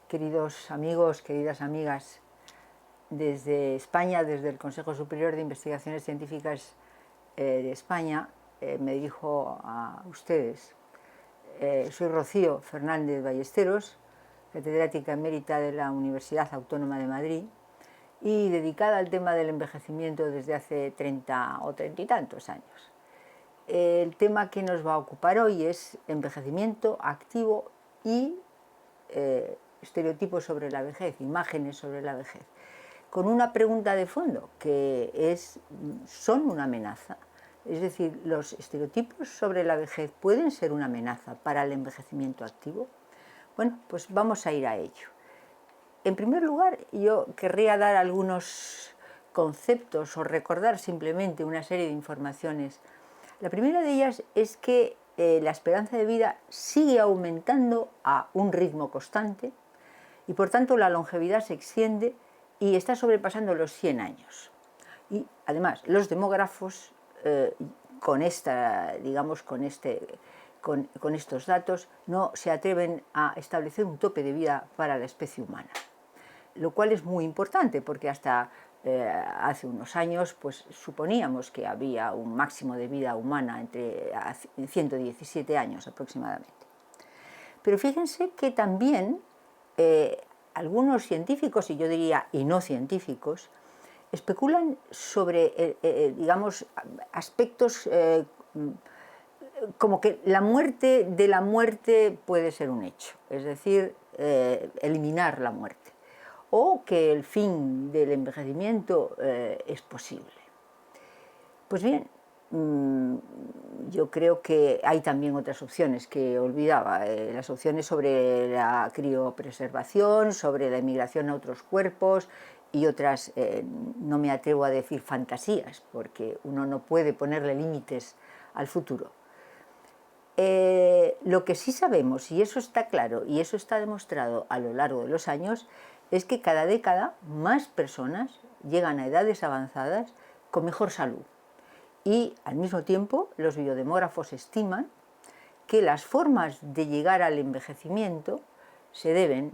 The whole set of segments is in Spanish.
queridos amigos, queridas amigas, desde España, desde el Consejo Superior de Investigaciones Científicas de España, me dirijo a ustedes. Soy Rocío Fernández Ballesteros, catedrática emérita de la Universidad Autónoma de Madrid y dedicada al tema del envejecimiento desde hace 30 o 30 y tantos años. El tema que nos va a ocupar hoy es envejecimiento activo y estereotipos sobre la vejez, imágenes sobre la vejez, con una pregunta de fondo que es, ¿son una amenaza? Es decir, ¿los estereotipos sobre la vejez pueden ser una amenaza para el envejecimiento activo? Bueno, pues vamos a ir a ello. En primer lugar, yo querría dar algunos conceptos o recordar simplemente una serie de informaciones. La primera de ellas es que la esperanza de vida sigue aumentando a un ritmo constante y por tanto la longevidad se extiende y está sobrepasando los 100 años. Y además los demógrafos con estos datos no se atreven a establecer un tope de vida para la especie humana, lo cual es muy importante porque hasta hace unos años pues suponíamos que había un máximo de vida humana entre 117 años aproximadamente. Pero fíjense que también algunos científicos, y yo diría y no científicos, especulan sobre, aspectos como que la muerte de la muerte puede ser un hecho, es decir, eliminar la muerte, o que el fin del envejecimiento es posible. Pues bien, yo creo que hay también otras opciones que olvidaba, las opciones sobre la criopreservación, sobre la emigración a otros cuerpos y otras, no me atrevo a decir fantasías, porque uno no puede ponerle límites al futuro. Lo que sí sabemos, y eso está claro, y eso está demostrado a lo largo de los años, es que cada década más personas llegan a edades avanzadas con mejor salud. Y al mismo tiempo los biodemógrafos estiman que las formas de llegar al envejecimiento se deben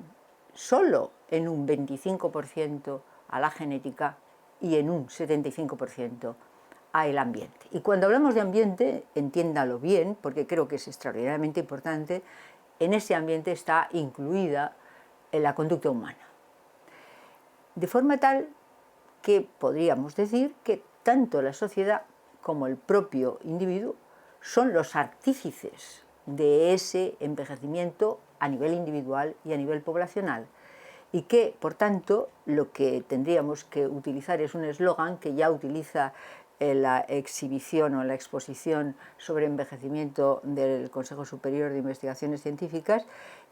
solo en un 25% a la genética y en un 75% al ambiente. Y cuando hablamos de ambiente, entiéndalo bien, porque creo que es extraordinariamente importante, en ese ambiente está incluida la conducta humana. De forma tal que podríamos decir que tanto la sociedad como el propio individuo son los artífices de ese envejecimiento a nivel individual y a nivel poblacional, y que, por tanto, lo que tendríamos que utilizar es un eslogan que ya utiliza la exhibición o la exposición sobre envejecimiento del Consejo Superior de Investigaciones Científicas,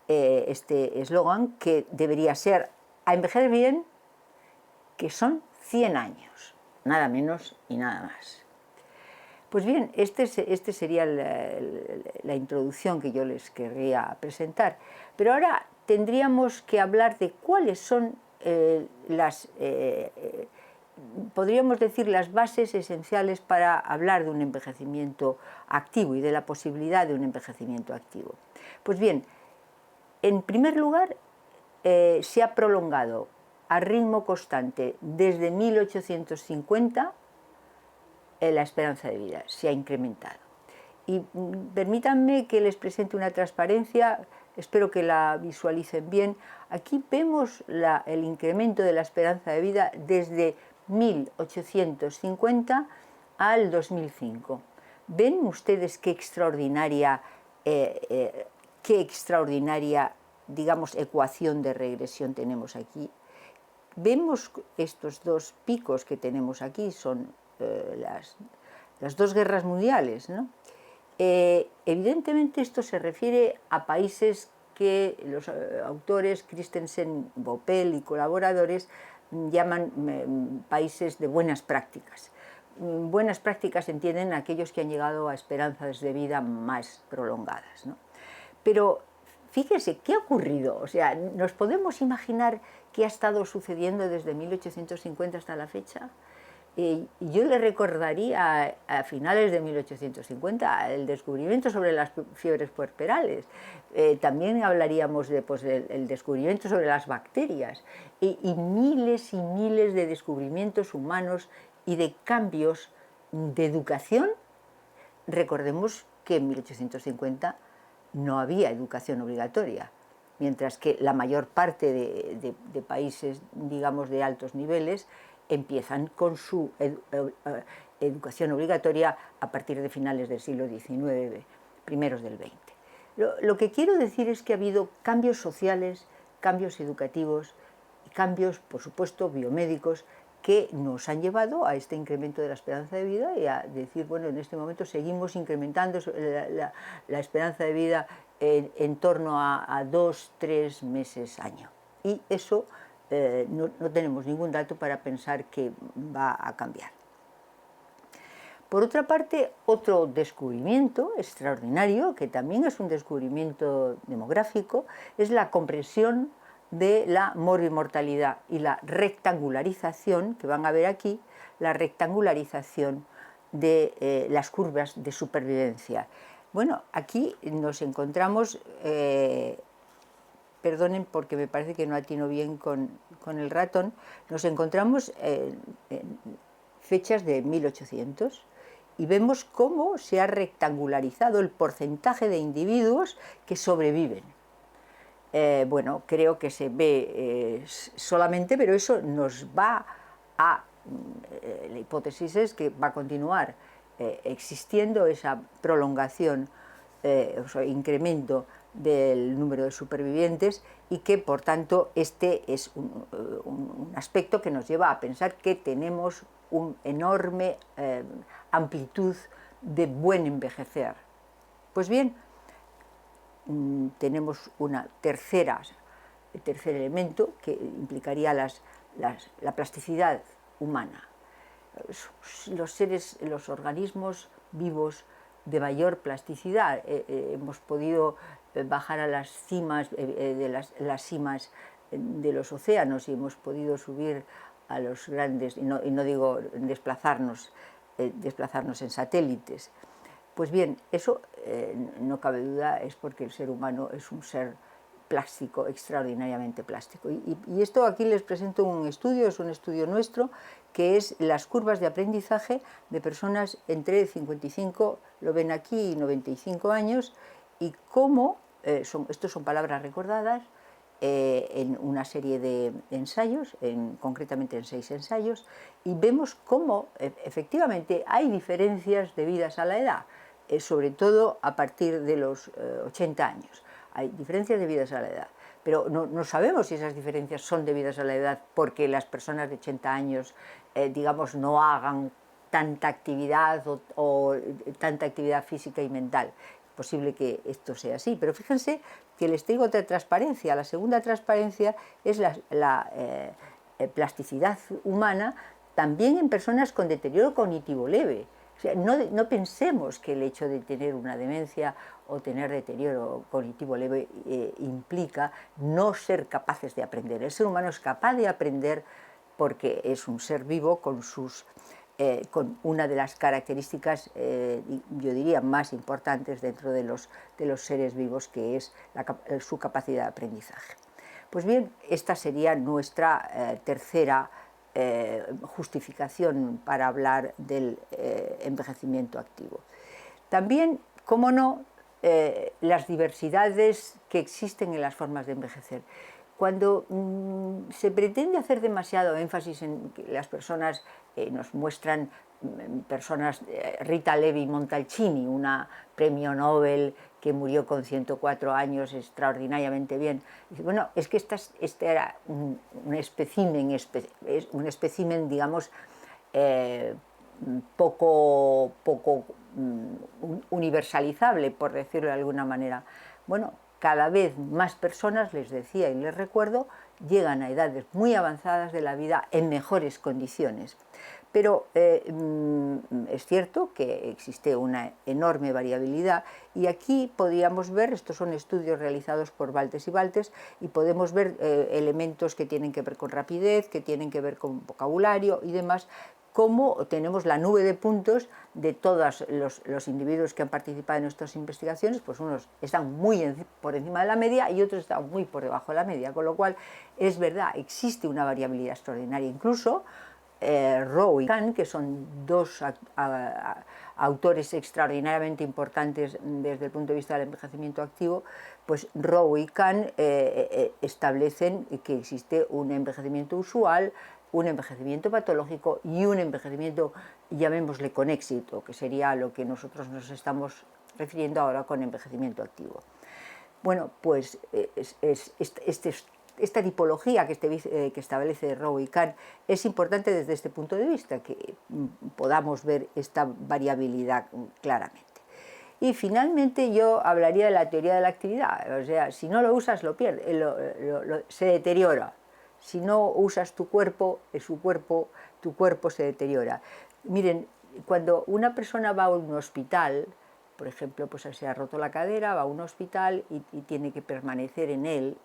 este eslogan que debería ser a envejecer bien, que son 100 años, nada menos y nada más. Pues bien, este sería la introducción que yo les querría presentar. Pero ahora tendríamos que hablar de cuáles son podríamos decir, las bases esenciales para hablar de un envejecimiento activo y de la posibilidad de un envejecimiento activo. Pues bien, en primer lugar, se ha prolongado a ritmo constante desde 1850 la esperanza de vida, se ha incrementado. Y permítanme que les presente una transparencia, espero que la visualicen bien. Aquí vemos el incremento de la esperanza de vida desde 1850 al 2005. ¿Ven ustedes qué extraordinaria, digamos, ecuación de regresión tenemos aquí? Vemos estos dos picos que tenemos aquí, son las dos guerras mundiales, ¿no? Evidentemente esto se refiere a países que los autores Christensen, Boppel y colaboradores llaman países de buenas prácticas. Buenas prácticas entienden aquellos que han llegado a esperanzas de vida más prolongadas, ¿no? Pero fíjese, ¿qué ha ocurrido? O sea, ¿nos podemos imaginar qué ha estado sucediendo desde 1850 hasta la fecha? Yo le recordaría a finales de 1850 el descubrimiento sobre las fiebres puerperales. También hablaríamos de, pues, el descubrimiento sobre las bacterias y miles de descubrimientos humanos y de cambios de educación. Recordemos que en 1850 no había educación obligatoria, mientras que la mayor parte de países, digamos, de altos niveles empiezan con su educación obligatoria a partir de finales del siglo XIX, primeros del XX. Lo que quiero decir es que ha habido cambios sociales, cambios educativos y cambios, por supuesto, biomédicos, que nos han llevado a este incremento de la esperanza de vida y a decir, bueno, en este momento seguimos incrementando la esperanza de vida en torno a 2-3 meses año. Y eso no tenemos ningún dato para pensar que va a cambiar. Por otra parte, otro descubrimiento extraordinario, que también es un descubrimiento demográfico, es la comprensión de la morbimortalidad y la rectangularización, que van a ver aquí, la rectangularización de las curvas de supervivencia. Bueno, aquí nos encontramos, perdonen porque me parece que no atino bien con el ratón, nos encontramos en fechas de 1800 y vemos cómo se ha rectangularizado el porcentaje de individuos que sobreviven. Bueno, creo que se ve solamente, pero eso nos va a... la hipótesis es que va a continuar existiendo esa prolongación, o sea, incremento del número de supervivientes y que, por tanto, este es un aspecto que nos lleva a pensar que tenemos una enorme amplitud de buen envejecer. Pues bien, tenemos un tercer elemento que implicaría la plasticidad humana. Los organismos vivos de mayor plasticidad. Hemos podido bajar a las cimas las cimas de los océanos y hemos podido subir a los grandes, y no digo desplazarnos en satélites. Pues bien, eso no cabe duda, es porque el ser humano es un ser plástico, extraordinariamente plástico. Y esto aquí les presento un estudio, es un estudio nuestro, que es las curvas de aprendizaje de personas entre 55, lo ven aquí, y 95 años, y cómo, estos son palabras recordadas, en una serie de ensayos, concretamente en 6 ensayos, y vemos cómo efectivamente hay diferencias debidas a la edad, sobre todo a partir de los 80 años. Hay diferencias debidas a la edad, pero no sabemos si esas diferencias son debidas a la edad porque las personas de 80 años, digamos, no hagan tanta actividad o tanta actividad física y mental. Es posible que esto sea así, pero fíjense que les traigo otra transparencia. La segunda transparencia es la plasticidad humana también en personas con deterioro cognitivo leve. O sea, no pensemos que el hecho de tener una demencia o tener deterioro cognitivo leve implica no ser capaces de aprender. El ser humano es capaz de aprender porque es un ser vivo con una de las características, yo diría, más importantes dentro de los seres vivos, que es su capacidad de aprendizaje. Pues bien, esta sería nuestra tercera justificación para hablar del envejecimiento activo. También, cómo no, las diversidades que existen en las formas de envejecer. Cuando se pretende hacer demasiado énfasis en que las personas nos muestran personas, Rita Levi Montalcini, una premio Nobel que murió con 104 años, extraordinariamente bien. Dice, bueno, es que este era un espécimen, digamos, poco universalizable, por decirlo de alguna manera. Bueno, cada vez más personas, les decía y les recuerdo, llegan a edades muy avanzadas de la vida en mejores condiciones. Pero es cierto que existe una enorme variabilidad y aquí podríamos ver, estos son estudios realizados por Baltes y Baltes, y podemos ver elementos que tienen que ver con rapidez, que tienen que ver con vocabulario y demás, cómo tenemos la nube de puntos de todos los individuos que han participado en nuestras investigaciones, pues unos están muy por encima de la media y otros están muy por debajo de la media, con lo cual es verdad, existe una variabilidad extraordinaria. Incluso Rowe y Kahn, que son dos autores extraordinariamente importantes desde el punto de vista del envejecimiento activo, pues Rowe y Kahn establecen que existe un envejecimiento usual, un envejecimiento patológico y un envejecimiento, llamémosle con éxito, que sería lo que nosotros nos estamos refiriendo ahora con envejecimiento activo. Bueno, pues esta tipología que establece Rowe y Kahn es importante desde este punto de vista, que podamos ver esta variabilidad claramente. Y finalmente yo hablaría de la teoría de la actividad, o sea, si no lo usas lo pierdes, se deteriora. Si no usas tu cuerpo se deteriora. Miren, cuando una persona va a un hospital, por ejemplo, pues se ha roto la cadera, va a un hospital y tiene que permanecer en él,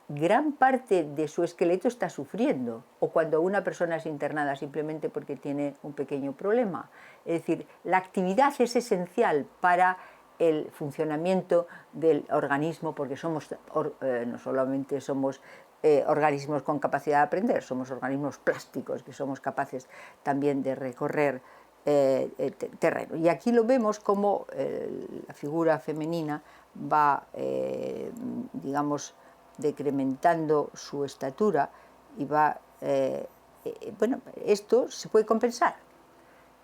gran parte de su esqueleto está sufriendo, o cuando una persona es internada simplemente porque tiene un pequeño problema. Es decir, la actividad es esencial para el funcionamiento del organismo, porque no solamente somos organismos con capacidad de aprender, somos organismos plásticos, que somos capaces también de recorrer terreno. Y aquí lo vemos como la figura femenina va, digamos, decrementando su estatura y va, bueno, esto se puede compensar.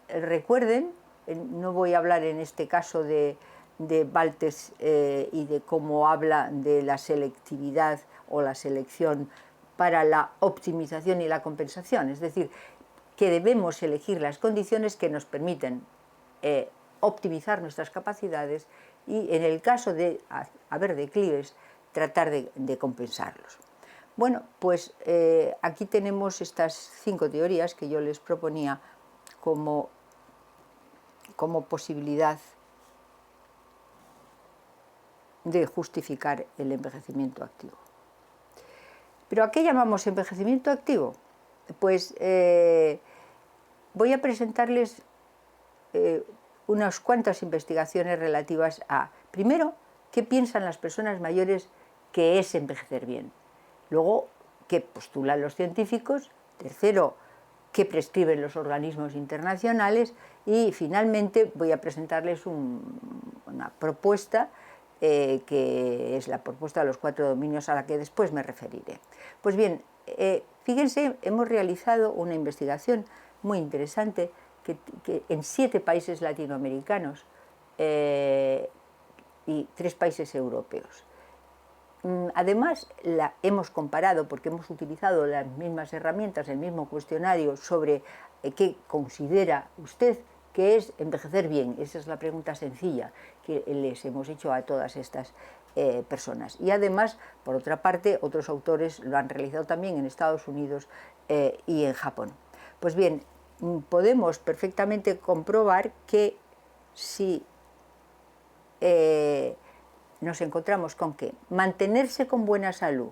Recuerden, no voy a hablar en este caso de Baltes y de cómo habla de la selectividad o la selección para la optimización y la compensación, es decir, que debemos elegir las condiciones que nos permiten optimizar nuestras capacidades y en el caso de haber declives, tratar de compensarlos. Bueno, pues aquí tenemos estas 5 teorías que yo les proponía como posibilidad de justificar el envejecimiento activo. ¿Pero a qué llamamos envejecimiento activo? Pues voy a presentarles unas cuantas investigaciones relativas a, primero, qué piensan las personas mayores que es envejecer bien. Luego, qué postulan los científicos. Tercero, qué prescriben los organismos internacionales. Y finalmente voy a presentarles una propuesta que es la propuesta de los 4 dominios a la que después me referiré. Pues bien, fíjense, hemos realizado una investigación muy interesante que en 7 países latinoamericanos y 3 países europeos. Además, la hemos comparado porque hemos utilizado las mismas herramientas, el mismo cuestionario sobre qué considera usted que es envejecer bien. Esa es la pregunta sencilla que les hemos hecho a todas estas personas. Y además, por otra parte, otros autores lo han realizado también en Estados Unidos y en Japón. Pues bien, podemos perfectamente comprobar que si nos encontramos con que mantenerse con buena salud,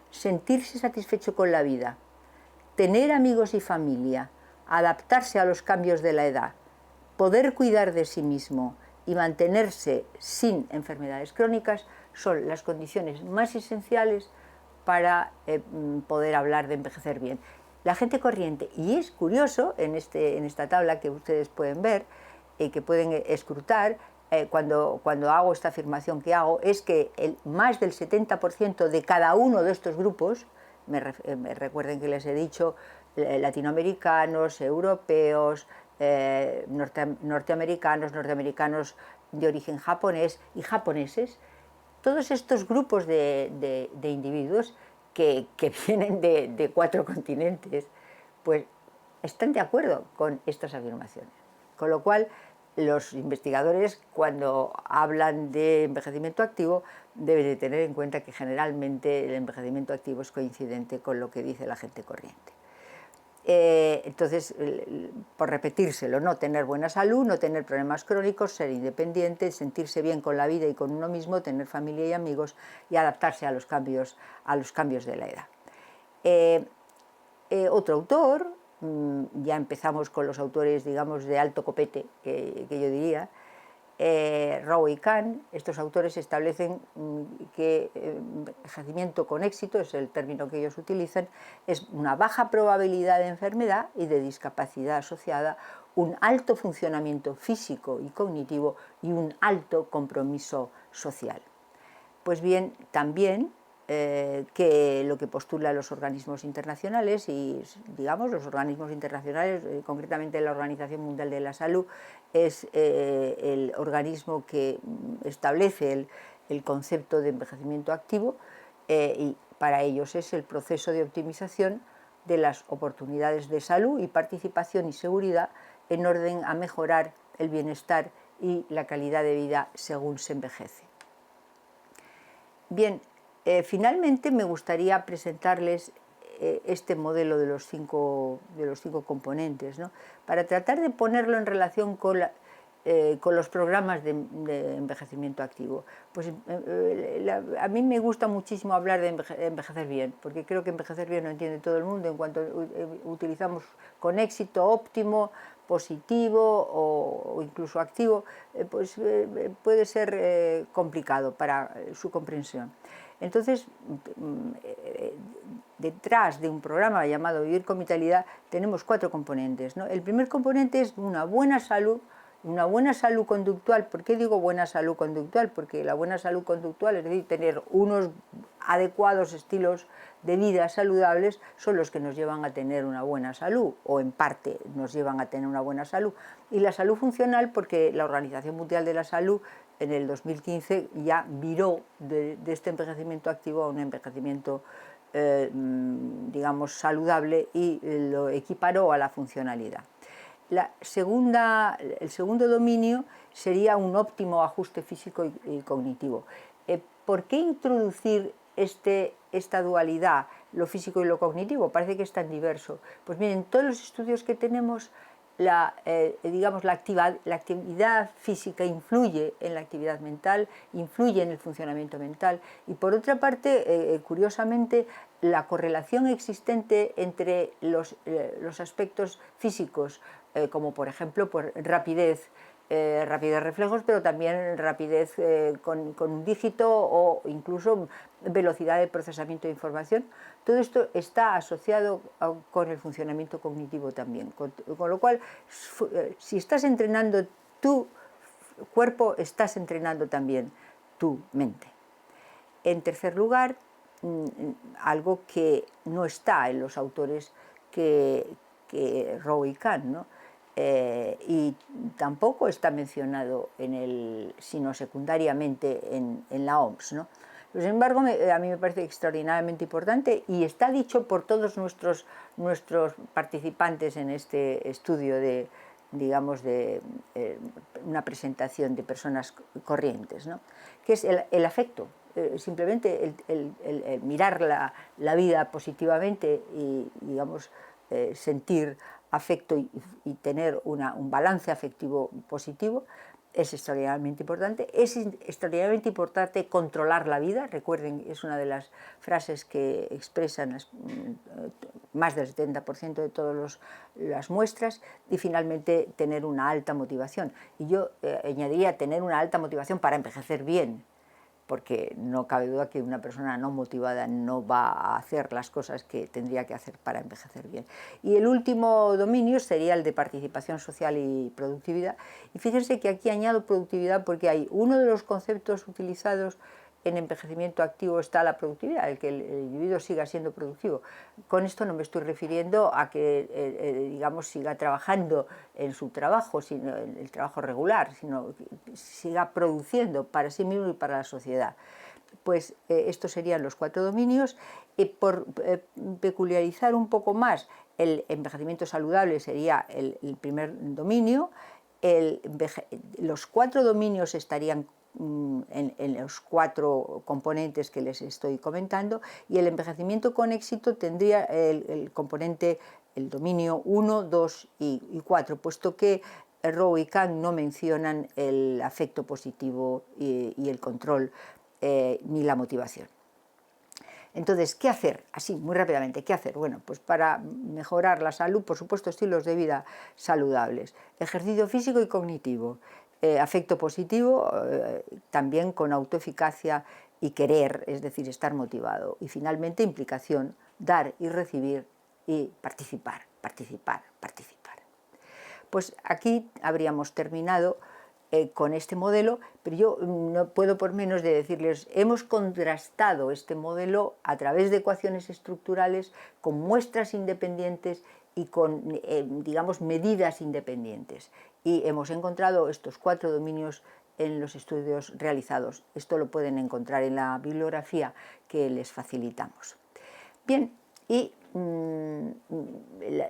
sentirse satisfecho con la vida, tener amigos y familia, adaptarse a los cambios de la edad, poder cuidar de sí mismo y mantenerse sin enfermedades crónicas son las condiciones más esenciales para poder hablar de envejecer bien. La gente corriente, y es curioso en esta tabla que ustedes pueden ver, que pueden escrutar, cuando hago esta afirmación que hago, es que más del 70% de cada uno de estos grupos, recuerden que les he dicho latinoamericanos, europeos, norteamericanos de origen japonés y japoneses, todos estos grupos de individuos que vienen de 4 continentes, pues están de acuerdo con estas afirmaciones. Con lo cual, los investigadores, cuando hablan de envejecimiento activo, deben de tener en cuenta que generalmente el envejecimiento activo es coincidente con lo que dice la gente corriente. Entonces, por repetírselo, no tener buena salud, no tener problemas crónicos, ser independiente, sentirse bien con la vida y con uno mismo, tener familia y amigos y adaptarse a los cambios de la edad. Otro autor, ya empezamos con los autores, digamos, de alto copete, que yo diría, Rowe y Kahn. Estos autores establecen que envejecimiento con éxito, es el término que ellos utilizan, es una baja probabilidad de enfermedad y de discapacidad asociada, un alto funcionamiento físico y cognitivo y un alto compromiso social. Pues bien, también que lo que postulan los organismos internacionales y, digamos, los organismos internacionales, concretamente la Organización Mundial de la Salud, es el organismo que establece el concepto de envejecimiento activo, y para ellos es el proceso de optimización de las oportunidades de salud y participación y seguridad en orden a mejorar el bienestar y la calidad de vida según se envejece. Bien, finalmente me gustaría presentarles este modelo de los cinco componentes, ¿no? Para tratar de ponerlo en relación con los programas de envejecimiento activo. Pues a mí me gusta muchísimo hablar de envejecer bien, porque creo que envejecer bien lo entiende todo el mundo en cuanto utilizamos con éxito óptimo, positivo o incluso activo, pues puede ser complicado para su comprensión. Entonces, detrás de un programa llamado Vivir con Vitalidad tenemos 4 componentes, ¿no? El primer componente es una buena salud conductual. ¿Por qué digo buena salud conductual? Porque la buena salud conductual, es decir, tener unos adecuados estilos de vida saludables, son los que nos llevan a tener una buena salud, o en parte nos llevan a tener una buena salud. Y la salud funcional, porque la Organización Mundial de la Salud en el 2015 ya viró de este envejecimiento activo a un envejecimiento digamos saludable, y lo equiparó a la funcionalidad. El segundo dominio sería un óptimo ajuste físico y cognitivo. ¿Por qué introducir esta dualidad, lo físico y lo cognitivo? Parece que es tan diverso. Pues miren, todos los estudios que tenemos, digamos, la actividad física influye en la actividad mental, influye en el funcionamiento mental, y por otra parte, curiosamente, la correlación existente entre los aspectos físicos, como por ejemplo por rapidez reflejos, pero también rapidez con un dígito, o incluso velocidad de procesamiento de información. Todo esto está asociado con el funcionamiento cognitivo también, con lo cual, si estás entrenando tu cuerpo, estás entrenando también tu mente. En tercer lugar, algo que no está en los autores que Rowe y Kahn, ¿no? Y tampoco está mencionado sino secundariamente en la OMS, ¿no? Sin embargo, a mí me parece extraordinariamente importante, y está dicho por todos nuestros participantes en este estudio digamos, de una presentación de personas corrientes, ¿no? Que es el afecto. Simplemente el mirar la vida positivamente y, digamos, sentir afecto y tener un balance afectivo positivo es extraordinariamente importante. Es extraordinariamente importante controlar la vida. Recuerden, es una de las frases que expresan más del 70% de todas las muestras. Y finalmente, tener una alta motivación. Y yo añadiría tener una alta motivación para envejecer bien, porque no cabe duda que una persona no motivada no va a hacer las cosas que tendría que hacer para envejecer bien. Y el último dominio sería el de participación social y productividad. Y fíjense que aquí añado productividad porque hay uno de los conceptos utilizados en envejecimiento activo, está la productividad, el que el individuo siga siendo productivo. Con esto no me estoy refiriendo a que digamos, siga trabajando en su trabajo, sino en el trabajo regular, sino que siga produciendo para sí mismo y para la sociedad. Pues estos serían los 4 dominios. Por peculiarizar un poco más, el envejecimiento saludable sería el primer dominio. Los 4 dominios estarían en los 4 componentes que les estoy comentando, y el envejecimiento con éxito tendría el componente, el dominio 1, 2 y 4, puesto que Rowe y Kahn no mencionan el afecto positivo y el control ni la motivación. Entonces, ¿qué hacer? Así, muy rápidamente, ¿qué hacer? Bueno, pues para mejorar la salud, por supuesto, estilos de vida saludables, ejercicio físico y cognitivo, afecto positivo, también con autoeficacia y querer, es decir, estar motivado. Y finalmente, implicación, dar y recibir y participar, participar, participar. Pues aquí habríamos terminado con este modelo, pero yo no puedo por menos de decirles, hemos contrastado este modelo a través de ecuaciones estructurales con muestras independientes y con, digamos, medidas independientes. Y hemos encontrado estos 4 dominios en los estudios realizados. Esto lo pueden encontrar en la bibliografía que les facilitamos. Bien, y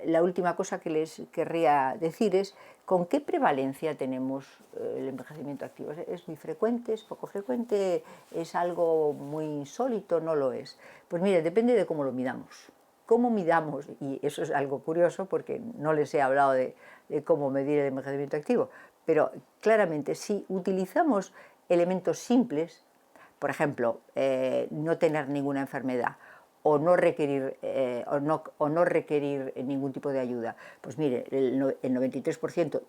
la última cosa que les querría decir es con qué prevalencia tenemos el envejecimiento activo. ¿Es muy frecuente? ¿Es poco frecuente? ¿Es algo muy insólito? ¿No lo es? Pues mire, depende de cómo lo midamos. ¿Cómo midamos? Y eso es algo curioso porque no les he hablado de cómo medir el envejecimiento activo, pero claramente si utilizamos elementos simples, por ejemplo, no tener ninguna enfermedad, o no requerir ningún tipo de ayuda. Pues mire, el 93%,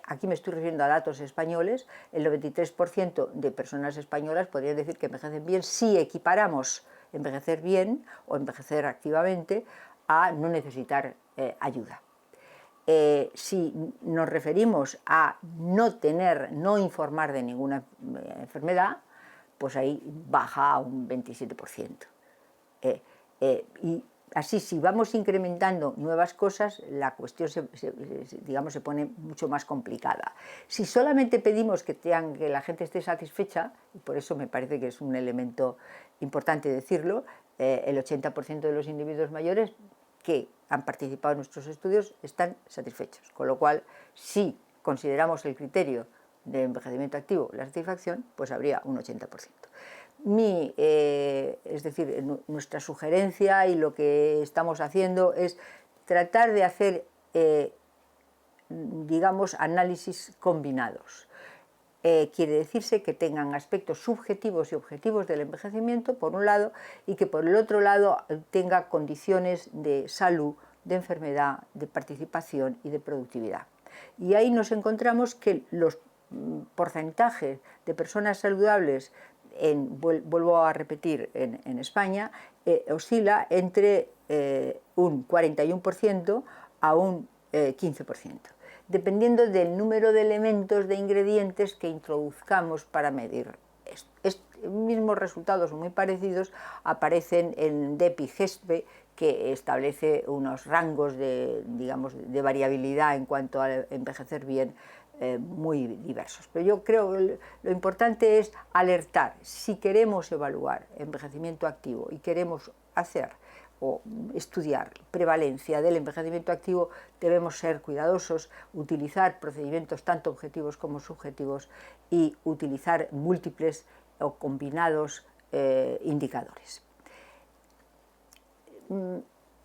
aquí me estoy refiriendo a datos españoles, el 93% de personas españolas podrían decir que envejecen bien si equiparamos envejecer bien o envejecer activamente a no necesitar ayuda. Si nos referimos a no informar de ninguna enfermedad, pues ahí baja a un 27%. Y así, si vamos incrementando nuevas cosas, la cuestión digamos, se pone mucho más complicada. Si solamente pedimos que la gente esté satisfecha, y por eso me parece que es un elemento importante decirlo, el 80% de los individuos mayores que han participado en nuestros estudios están satisfechos, con lo cual, si consideramos el criterio de envejecimiento activo la satisfacción, pues habría un 80%. Es decir, nuestra sugerencia y lo que estamos haciendo es tratar de hacer, digamos, análisis combinados. Quiere decirse que tengan aspectos subjetivos y objetivos del envejecimiento, por un lado, y que por el otro lado tenga condiciones de salud, de enfermedad, de participación y de productividad. Y ahí nos encontramos que los porcentajes de personas saludables vuelvo a repetir, en España, oscila entre un 41% a un 15%, dependiendo del número de elementos, de ingredientes que introduzcamos para medir esto. Mismos resultados muy parecidos aparecen en DEPI-GESPE, que establece unos rangos digamos, de variabilidad en cuanto a envejecer bien, muy diversos. Pero yo creo que lo importante es alertar. Si queremos evaluar envejecimiento activo y queremos hacer o estudiar prevalencia del envejecimiento activo, debemos ser cuidadosos, utilizar procedimientos tanto objetivos como subjetivos y utilizar múltiples o combinados indicadores.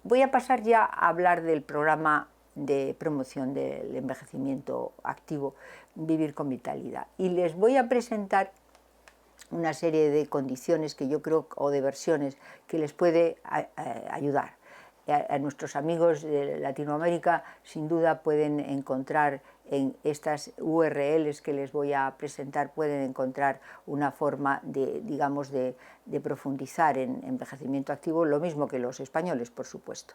Voy a pasar ya a hablar del programa de promoción del envejecimiento activo, Vivir con Vitalidad. Y les voy a presentar una serie de condiciones que yo creo, o de versiones, que les puede ayudar. A nuestros amigos de Latinoamérica, sin duda, pueden encontrar en estas URLs que les voy a presentar, pueden encontrar una forma digamos, de profundizar en envejecimiento activo, lo mismo que los españoles, por supuesto.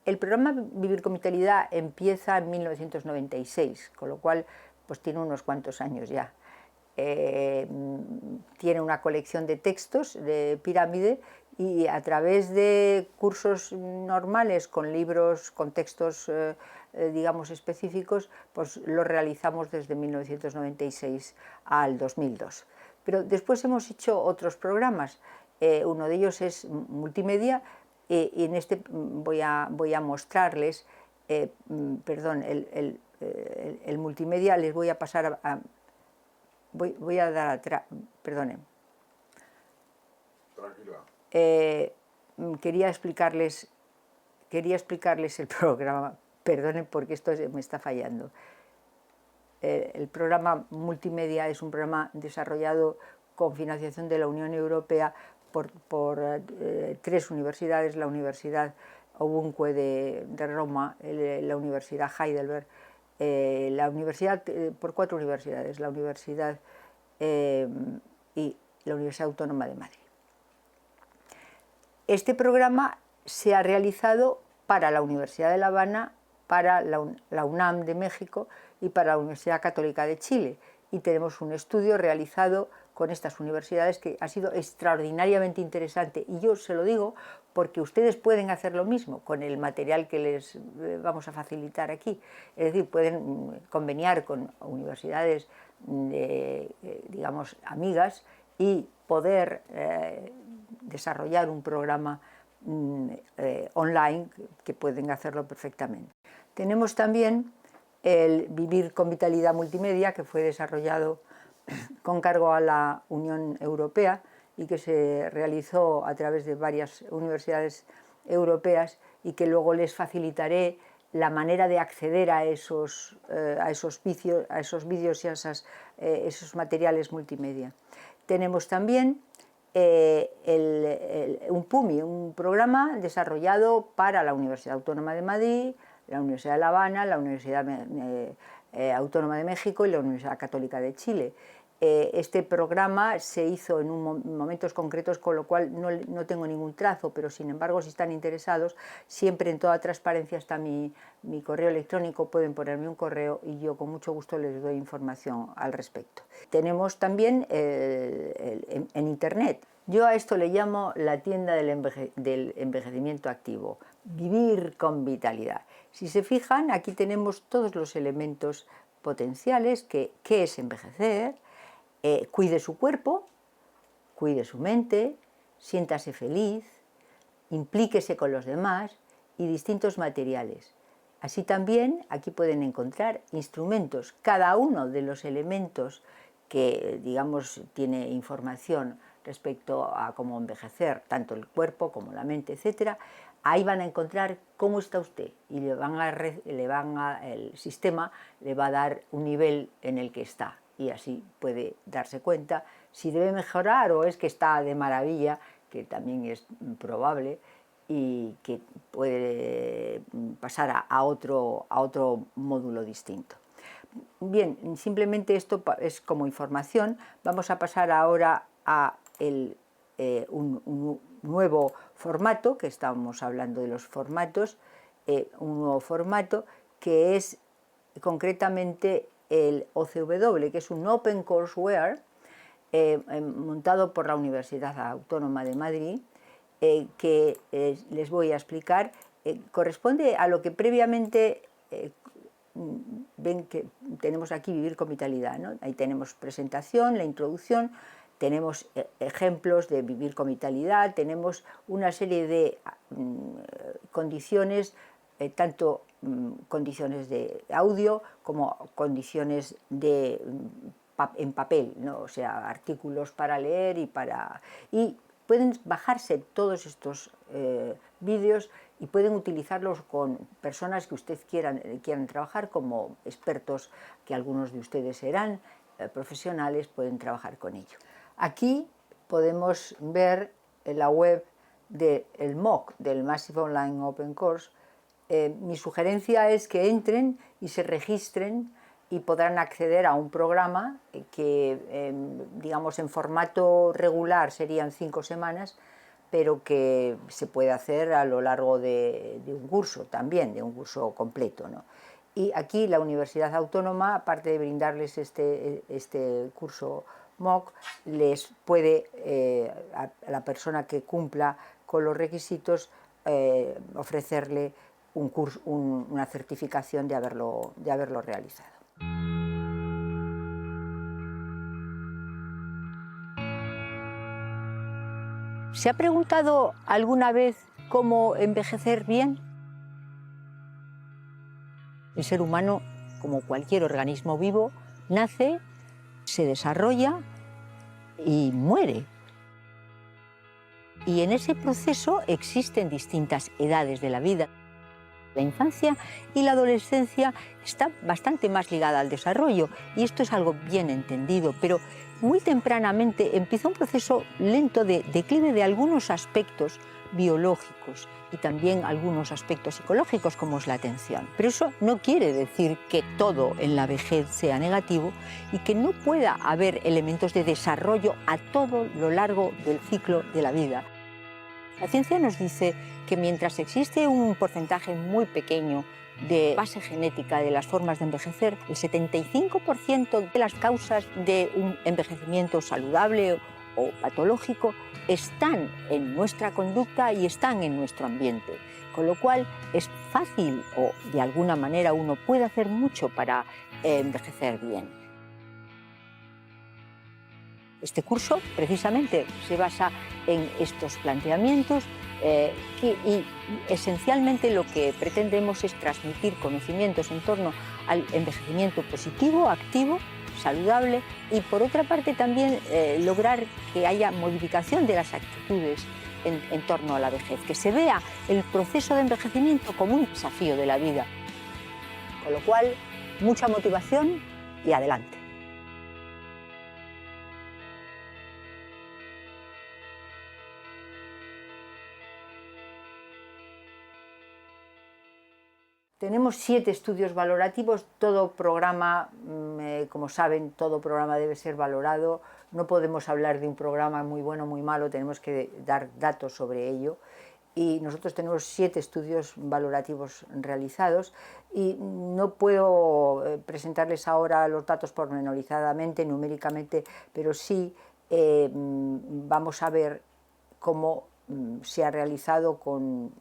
El programa Vivir con Vitalidad empieza en 1996, con lo cual pues tiene unos cuantos años ya. Tiene una colección de textos de pirámide y a través de cursos normales con libros, con textos digamos específicos, pues lo realizamos desde 1996 al 2002. Pero después hemos hecho otros programas, uno de ellos es multimedia, y en este voy a mostrarles, perdón, el multimedia les voy a pasar voy a dar atrás, perdonen. Tranquila. Quería explicarles el programa, perdonen porque esto me está fallando. El programa multimedia es un programa desarrollado con financiación de la Unión Europea tres universidades, la Universidad Ovunque de Roma, la Universidad Heidelberg, por 4 universidades, la Universidad y la Universidad Autónoma de Madrid. Este programa se ha realizado para la Universidad de La Habana, para la UNAM de México y para la Universidad Católica de Chile. Y tenemos un estudio realizado con estas universidades que ha sido extraordinariamente interesante. Y yo se lo digo porque ustedes pueden hacer lo mismo con el material que les vamos a facilitar aquí. Es decir, pueden conveniar con universidades, digamos, amigas y poder desarrollar un programa online que pueden hacerlo perfectamente. Tenemos también el Vivir con Vitalidad Multimedia, que fue desarrollado con cargo a la Unión Europea y que se realizó a través de varias universidades europeas, y que luego les facilitaré la manera de acceder a esos vídeos y a esos materiales multimedia. Tenemos también un PUMI, un programa desarrollado para la Universidad Autónoma de Madrid, la Universidad de La Habana, la Universidad Autónoma de México y la Universidad Católica de Chile. Este programa se hizo en momentos concretos, con lo cual no tengo ningún trazo, pero sin embargo, si están interesados, siempre en toda transparencia está mi correo electrónico, pueden ponerme un correo y yo con mucho gusto les doy información al respecto. Tenemos también en Internet, yo a esto le llamo la tienda del envejecimiento activo, Vivir con Vitalidad. Si se fijan, aquí tenemos todos los elementos potenciales, qué es envejecer, cuide su cuerpo, cuide su mente, siéntase feliz, implíquese con los demás y distintos materiales. Así también aquí pueden encontrar instrumentos. Cada uno de los elementos que, digamos, tiene información respecto a cómo envejecer, tanto el cuerpo como la mente, etc., ahí van a encontrar cómo está usted y el sistema le va a dar un nivel en el que está, y así puede darse cuenta si debe mejorar o es que está de maravilla, que también es probable, y que puede pasar a otro módulo distinto. Bien, simplemente esto es como información. Vamos a pasar ahora a un nuevo formato, que estamos hablando de los formatos, un nuevo formato que es concretamente el OCW, que es un Open Courseware montado por la Universidad Autónoma de Madrid, que les voy a explicar. Corresponde a lo que previamente ven que tenemos aquí, Vivir con Vitalidad, ¿no? Ahí tenemos presentación, la introducción, tenemos ejemplos de Vivir con Vitalidad, tenemos una serie de condiciones, tanto condiciones de audio como condiciones en papel, ¿no? O sea, artículos para leer y pueden bajarse todos estos vídeos y pueden utilizarlos con personas que ustedes quieran trabajar, como expertos, que algunos de ustedes serán profesionales, pueden trabajar con ello. Aquí podemos ver la web del MOOC, del Massive Online Open Course. Mi sugerencia es que entren y se registren y podrán acceder a un programa que, digamos, en formato regular serían 5 semanas, pero que se puede hacer a lo largo de un curso también, de un curso completo, ¿no? Y aquí la Universidad Autónoma, aparte de brindarles este curso MOOC, les puede, a la persona que cumpla con los requisitos, ofrecerle una certificación de haberlo realizado. ¿Se ha preguntado alguna vez cómo envejecer bien? El ser humano, como cualquier organismo vivo, nace, se desarrolla y muere. Y en ese proceso existen distintas edades de la vida. La infancia y la adolescencia está bastante más ligada al desarrollo y esto es algo bien entendido, pero muy tempranamente empieza un proceso lento de declive de algunos aspectos biológicos y también algunos aspectos psicológicos como es la atención. Pero eso no quiere decir que todo en la vejez sea negativo y que no pueda haber elementos de desarrollo a todo lo largo del ciclo de la vida. La ciencia nos dice que mientras existe un porcentaje muy pequeño de base genética de las formas de envejecer, el 75% de las causas de un envejecimiento saludable o patológico están en nuestra conducta y están en nuestro ambiente. Con lo cual es fácil o de alguna manera uno puede hacer mucho para envejecer bien. Este curso precisamente se basa en estos planteamientos y esencialmente lo que pretendemos es transmitir conocimientos en torno al envejecimiento positivo, activo, saludable y por otra parte también lograr que haya modificación de las actitudes en torno a la vejez, que se vea el proceso de envejecimiento como un desafío de la vida. Con lo cual, mucha motivación y adelante. Tenemos 7 estudios valorativos, todo programa, como saben, todo programa debe ser valorado, no podemos hablar de un programa muy bueno o muy malo, tenemos que dar datos sobre ello y nosotros tenemos 7 estudios valorativos realizados y no puedo presentarles ahora los datos pormenorizadamente, numéricamente, pero sí vamos a ver cómo se ha realizado con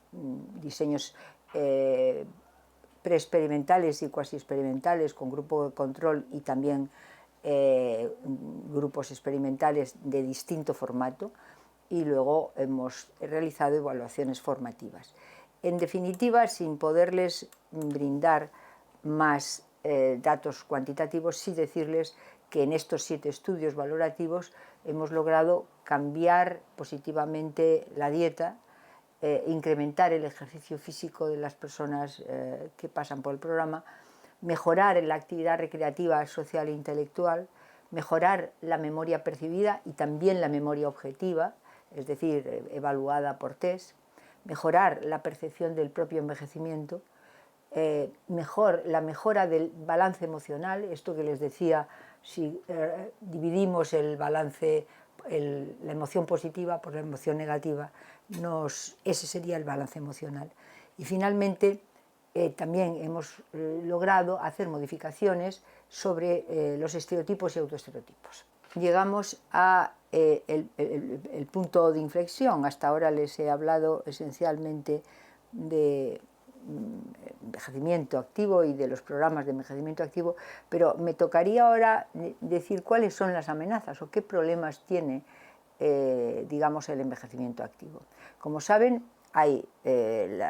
diseños preexperimentales y cuasi experimentales con grupo de control y también grupos experimentales de distinto formato y luego hemos realizado evaluaciones formativas. En definitiva, sin poderles brindar más datos cuantitativos, sí decirles que en estos 7 estudios valorativos hemos logrado cambiar positivamente la dieta, incrementar el ejercicio físico de las personas que pasan por el programa, mejorar la actividad recreativa, social e intelectual, mejorar la memoria percibida y también la memoria objetiva, es decir, evaluada por test, mejorar la percepción del propio envejecimiento, la mejora del balance emocional, esto que les decía, si dividimos el balance, la emoción positiva por la emoción negativa, ese sería el balance emocional. Y finalmente también hemos logrado hacer modificaciones sobre los estereotipos y autoestereotipos. Llegamos a el punto de inflexión. Hasta ahora les he hablado esencialmente de envejecimiento activo y de los programas de envejecimiento activo, pero me tocaría ahora decir cuáles son las amenazas o qué problemas tiene digamos, el envejecimiento activo. Como saben, hay el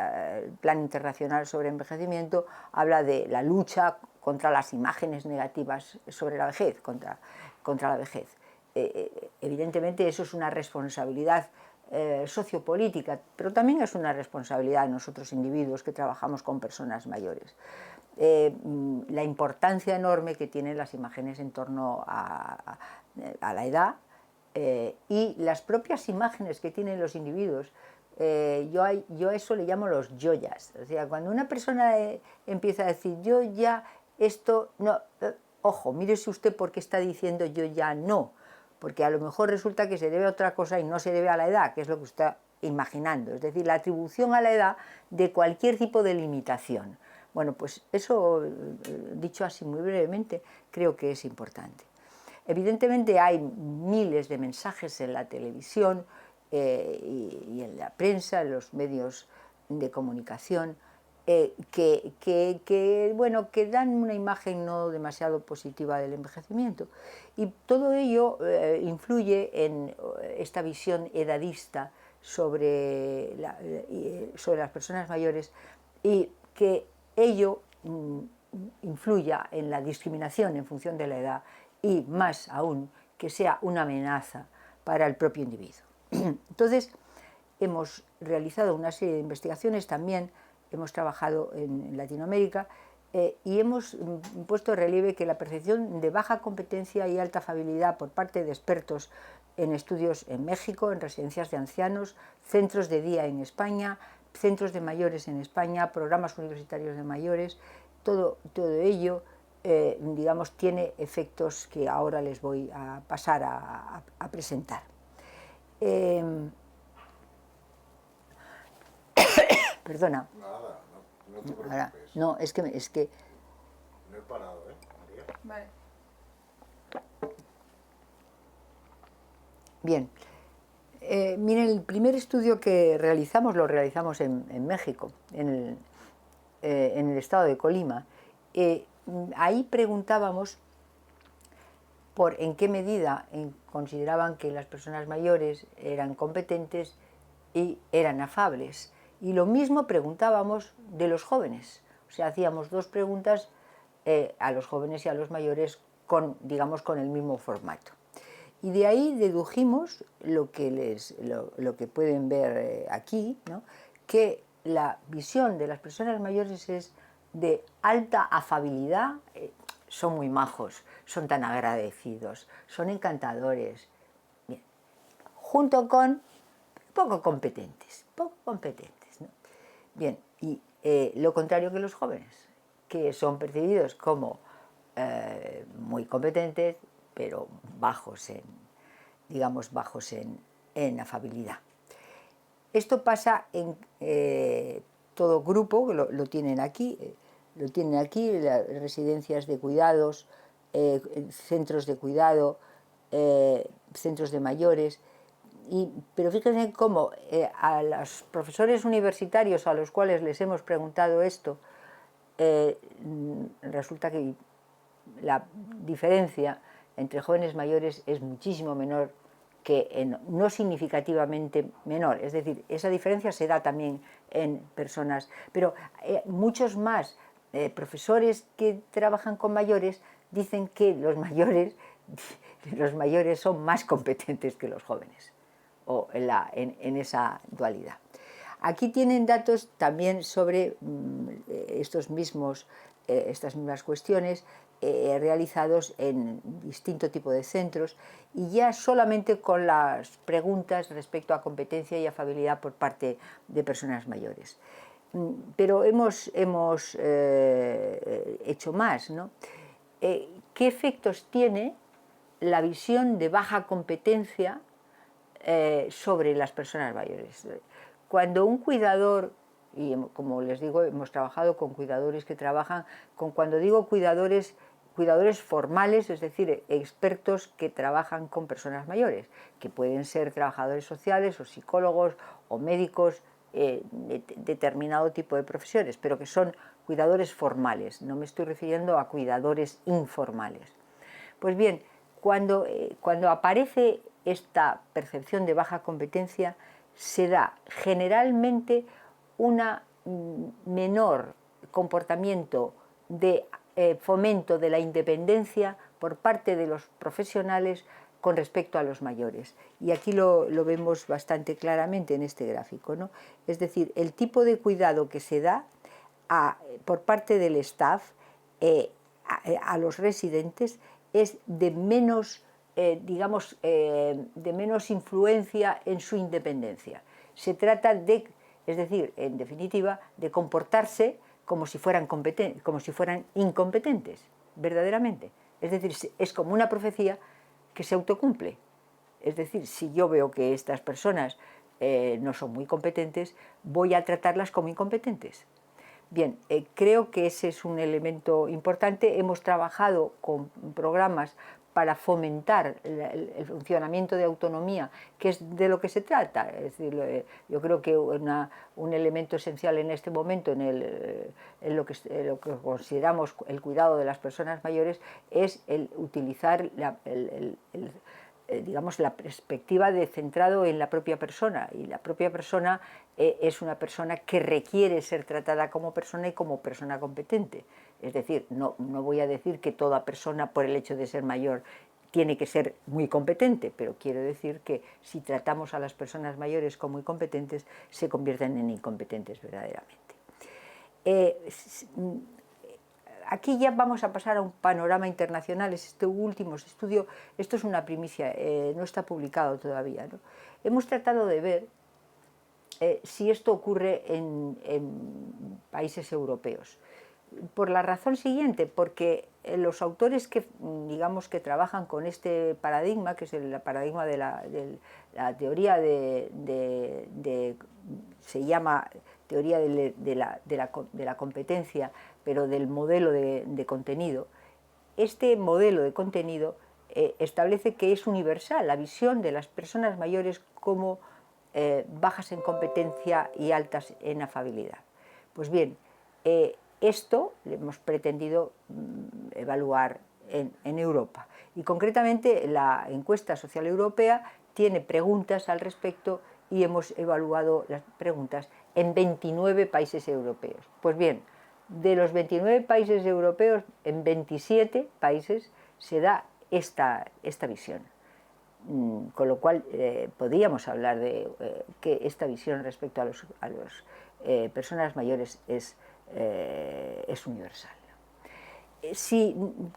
Plan Internacional sobre Envejecimiento, habla de la lucha contra las imágenes negativas sobre la vejez, contra la vejez. Evidentemente eso es una responsabilidad sociopolítica, pero también es una responsabilidad de nosotros individuos que trabajamos con personas mayores. La importancia enorme que tienen las imágenes en torno a la edad, y las propias imágenes que tienen los individuos. Yo a eso le llamo los yoyas. O sea, cuando una persona empieza a decir yo ya esto no, ojo, mírese usted por qué está diciendo yo ya no, porque a lo mejor resulta que se debe a otra cosa y no se debe a la edad, que es lo que está imaginando, es decir, la atribución a la edad de cualquier tipo de limitación. Bueno, pues eso, dicho así muy brevemente, creo que es importante. Evidentemente hay miles de mensajes en la televisión y en la prensa, en los medios de comunicación, que dan una imagen no demasiado positiva del envejecimiento. Y todo ello influye en esta visión edadista sobre las personas mayores y que ello influya en la discriminación en función de la edad y más aún que sea una amenaza para el propio individuo. Entonces, hemos realizado una serie de investigaciones también hemos trabajado en Latinoamérica y hemos puesto en relieve que la percepción de baja competencia y alta afabilidad por parte de expertos en estudios en México, en residencias de ancianos, centros de día en España, centros de mayores en España, programas universitarios de mayores, todo ello, digamos, tiene efectos que ahora les voy a pasar a presentar. Perdona. Nada, no te preocupes. Ahora, no, es que... No he parado, María. Vale. Bien. Miren, el primer estudio que realizamos, lo realizamos en México, en el estado de Colima. Ahí preguntábamos por en qué medida consideraban que las personas mayores eran competentes y eran afables. Y lo mismo preguntábamos de los jóvenes. O sea, hacíamos dos preguntas a los jóvenes y a los mayores con, digamos, con el mismo formato. Y de ahí dedujimos lo que pueden ver aquí, ¿no? Que la visión de las personas mayores es de alta afabilidad, son muy majos, son tan agradecidos, son encantadores, bien, junto con poco competentes, ¿no? Bien, y lo contrario que los jóvenes, que son percibidos como muy competentes, pero bajos en afabilidad. Esto pasa en todo grupo, lo tienen aquí, las residencias de cuidados, centros de cuidado, centros de mayores. Pero fíjense cómo a los profesores universitarios a los cuales les hemos preguntado esto, resulta que la diferencia entre jóvenes mayores es muchísimo menor, no significativamente menor, es decir, esa diferencia se da también en personas, pero muchos más profesores que trabajan con mayores dicen que los mayores son más competentes que los jóvenes, o en esa dualidad. Aquí tienen datos también sobre estas mismas cuestiones realizados en distinto tipo de centros y ya solamente con las preguntas respecto a competencia y afabilidad por parte de personas mayores. Pero hemos hecho más, ¿no? ¿Qué efectos tiene la visión de baja competencia sobre las personas mayores? Cuando un cuidador, y como les digo, hemos trabajado con cuidadores que trabajan cuando digo cuidadores formales, es decir, expertos que trabajan con personas mayores, que pueden ser trabajadores sociales o psicólogos o médicos, de determinado tipo de profesiones, pero que son cuidadores formales, no me estoy refiriendo a cuidadores informales. Pues bien, cuando aparece esta percepción de baja competencia, se da generalmente una menor comportamiento de fomento de la independencia por parte de los profesionales con respecto a los mayores. Y aquí lo vemos bastante claramente en este gráfico, ¿no? Es decir, el tipo de cuidado que se da por parte del staff a los residentes es de menos, de menos influencia en su independencia. Se trata de, es decir, en definitiva, de comportarse como si fueran incompetentes, verdaderamente. Es decir, es como una profecía que se autocumple. Es decir, si yo veo que estas personas no son muy competentes, voy a tratarlas como incompetentes. Bien, creo que ese es un elemento importante. Hemos trabajado con programas para fomentar el funcionamiento de autonomía, que es de lo que se trata. Es decir, yo creo que un elemento esencial en este momento en lo que consideramos el cuidado de las personas mayores es el utilizar digamos, la perspectiva de centrado en la propia persona, y la propia persona es una persona que requiere ser tratada como persona y como persona competente. Es decir, no voy a decir que toda persona por el hecho de ser mayor tiene que ser muy competente, pero quiero decir que si tratamos a las personas mayores como incompetentes, se convierten en incompetentes verdaderamente. Aquí ya vamos a pasar a un panorama internacional. Este último estudio, esto es una primicia, no está publicado todavía, ¿no? Hemos tratado de ver si esto ocurre en países europeos. Por la razón siguiente, porque los autores que, digamos, que trabajan con este paradigma, que es el paradigma de la teoría se llama teoría de la competencia, pero del modelo de contenido, este modelo de contenido establece que es universal la visión de las personas mayores como bajas en competencia y altas en afabilidad. Pues bien, esto lo hemos pretendido evaluar en Europa, y concretamente la encuesta social europea tiene preguntas al respecto y hemos evaluado las preguntas en 29 países europeos. Pues bien, de los 29 países europeos, en 27 países se da esta visión. Con lo cual podríamos hablar de que esta visión respecto a las personas mayores es universal. Si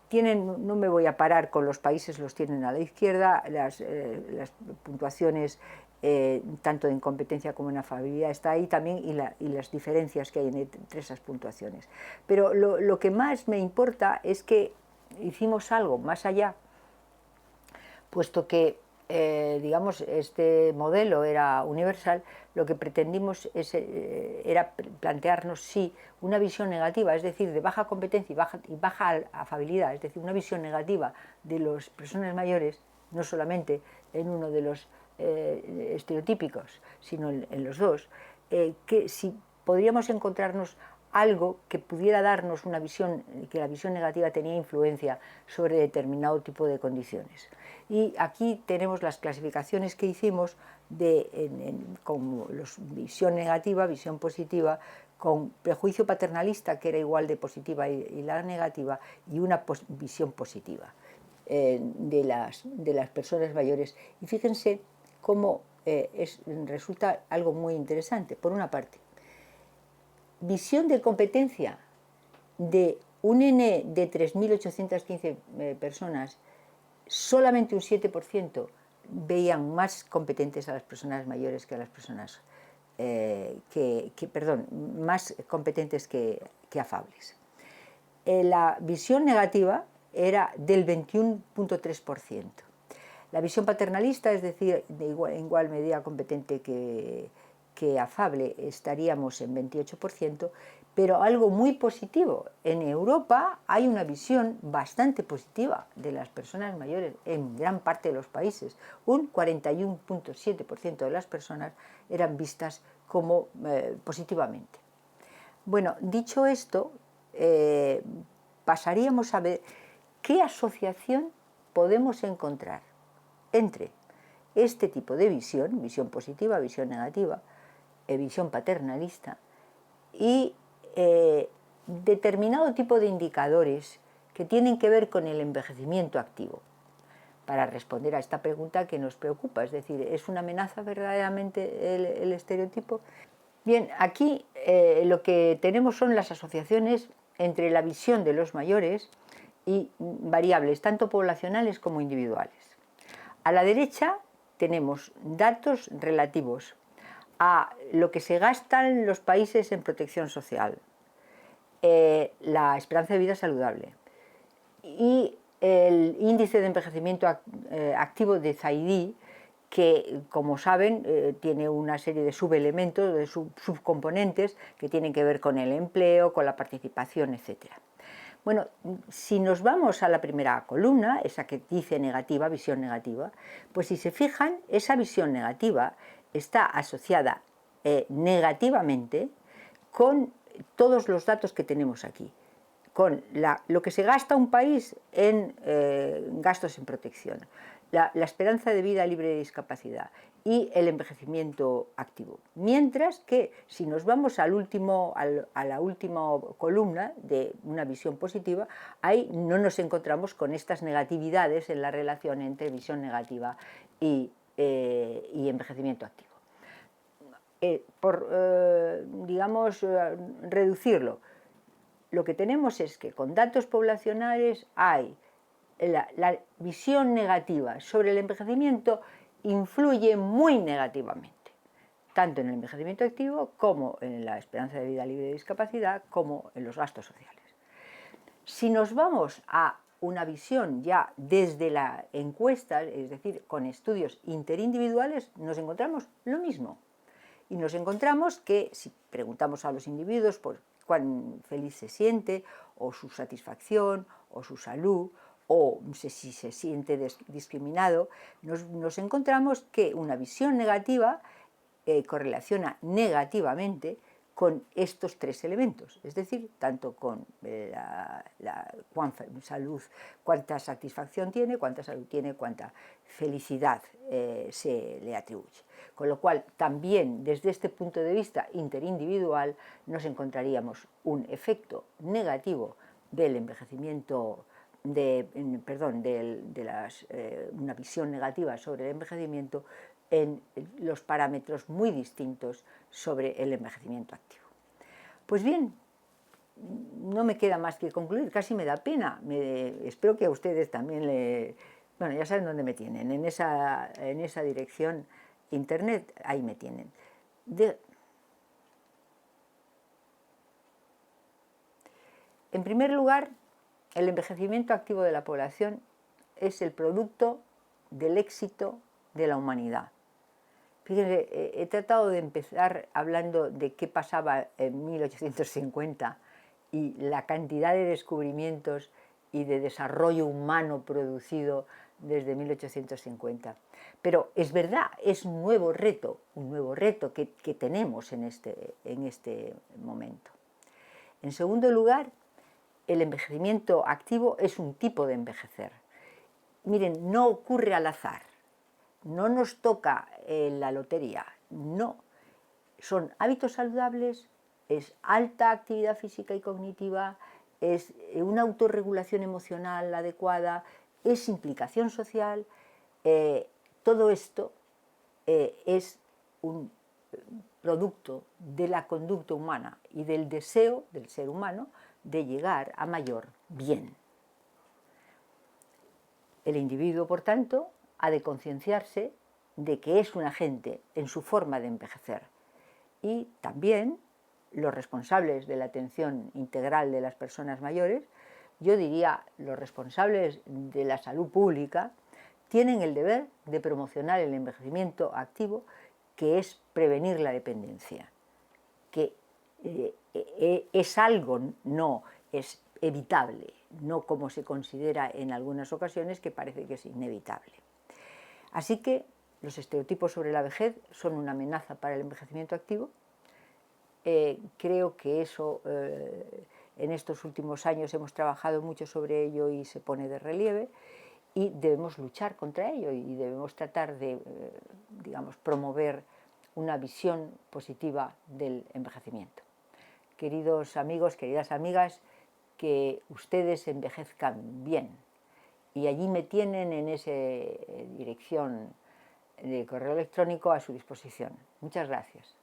tienen, no me voy a parar con los países, los tienen a la izquierda, las puntuaciones tanto en competencia como en afabilidad está ahí también, y las diferencias que hay entre esas puntuaciones. Pero lo que más me importa es que hicimos algo más allá, puesto que digamos, este modelo era universal. Lo que pretendimos era plantearnos si una visión negativa, es decir, de baja competencia y baja afabilidad, es decir, una visión negativa de las personas mayores, no solamente en uno de los estereotípicos, sino en los dos, que si podríamos encontrarnos algo que pudiera darnos una visión, que la visión negativa tenía influencia sobre determinado tipo de condiciones. Y aquí tenemos las clasificaciones que hicimos como visión negativa, visión positiva, con prejuicio paternalista, que era igual de positiva, y la negativa, y una visión positiva de las personas mayores. Y fíjense cómo resulta algo muy interesante. Por una parte, visión de competencia de un N de 3.815 personas, solamente un 7% veían más competentes a las personas mayores que a las personas más competentes que afables. La visión negativa era del 21,3%. La visión paternalista, es decir, en igual medida competente que afable, estaríamos en 28%, pero algo muy positivo. En Europa hay una visión bastante positiva de las personas mayores en gran parte de los países. Un 41,7% de las personas eran vistas como positivamente. Bueno, dicho esto, pasaríamos a ver qué asociación podemos encontrar entre este tipo de visión positiva, visión negativa, visión paternalista, y determinado tipo de indicadores que tienen que ver con el envejecimiento activo, para responder a esta pregunta que nos preocupa, es decir, ¿es una amenaza verdaderamente el estereotipo? Bien, aquí lo que tenemos son las asociaciones entre la visión de los mayores y variables tanto poblacionales como individuales. A la derecha tenemos datos relativos a lo que se gastan los países en protección social, la esperanza de vida saludable y el índice de envejecimiento activo de Zaidi, que, como saben, tiene una serie de subelementos, de subcomponentes que tienen que ver con el empleo, con la participación, etc. Bueno, si nos vamos a la primera columna, esa que dice negativa, visión negativa, pues si se fijan, esa visión negativa está asociada negativamente con todos los datos que tenemos aquí, con lo que se gasta un país en gastos en protección, la esperanza de vida libre de discapacidad y el envejecimiento activo. Mientras que si nos vamos a la última columna de una visión positiva, ahí no nos encontramos con estas negatividades en la relación entre visión negativa y envejecimiento activo. digamos, reducirlo, lo que tenemos es que con datos poblacionales hay la visión negativa sobre el envejecimiento influye muy negativamente, tanto en el envejecimiento activo como en la esperanza de vida libre de discapacidad, como en los gastos sociales. Si nos vamos a una visión ya desde la encuesta, es decir, con estudios interindividuales, nos encontramos lo mismo. Y nos encontramos que si preguntamos a los individuos por cuán feliz se siente, o su satisfacción, o su salud, o si se siente discriminado, nos encontramos que una visión negativa correlaciona negativamente con estos tres elementos, es decir, tanto con salud, cuánta satisfacción tiene, cuánta salud tiene, cuánta felicidad se le atribuye. Con lo cual, también desde este punto de vista interindividual nos encontraríamos un efecto negativo del envejecimiento, una visión negativa sobre el envejecimiento en los parámetros muy distintos sobre el envejecimiento activo. Pues bien, no me queda más que concluir, casi me da pena, espero que a ustedes también bueno, ya saben dónde me tienen, en esa dirección internet, ahí me tienen. En primer lugar, el envejecimiento activo de la población es el producto del éxito de la humanidad. Fíjense, he tratado de empezar hablando de qué pasaba en 1850 y la cantidad de descubrimientos y de desarrollo humano producido desde 1850. Pero es verdad, es un nuevo reto que tenemos en este momento. En segundo lugar, el envejecimiento activo es un tipo de envejecer. Miren, no ocurre al azar. No nos toca la lotería, no. Son hábitos saludables, es alta actividad física y cognitiva, es una autorregulación emocional adecuada, es implicación social. Todo esto es un producto de la conducta humana y del deseo del ser humano de llegar a mayor bien. El individuo, por tanto, ha de concienciarse de que es un agente en su forma de envejecer. Y también los responsables de la atención integral de las personas mayores, yo diría los responsables de la salud pública, tienen el deber de promocionar el envejecimiento activo, que es prevenir la dependencia, que es algo, no es evitable, no como se considera en algunas ocasiones que parece que es inevitable. Así que los estereotipos sobre la vejez son una amenaza para el envejecimiento activo. Creo que eso en estos últimos años hemos trabajado mucho sobre ello y se pone de relieve y debemos luchar contra ello y debemos tratar de, digamos, promover una visión positiva del envejecimiento. Queridos amigos, queridas amigas, que ustedes envejezcan bien. Y allí me tienen en esa dirección de correo electrónico a su disposición. Muchas gracias.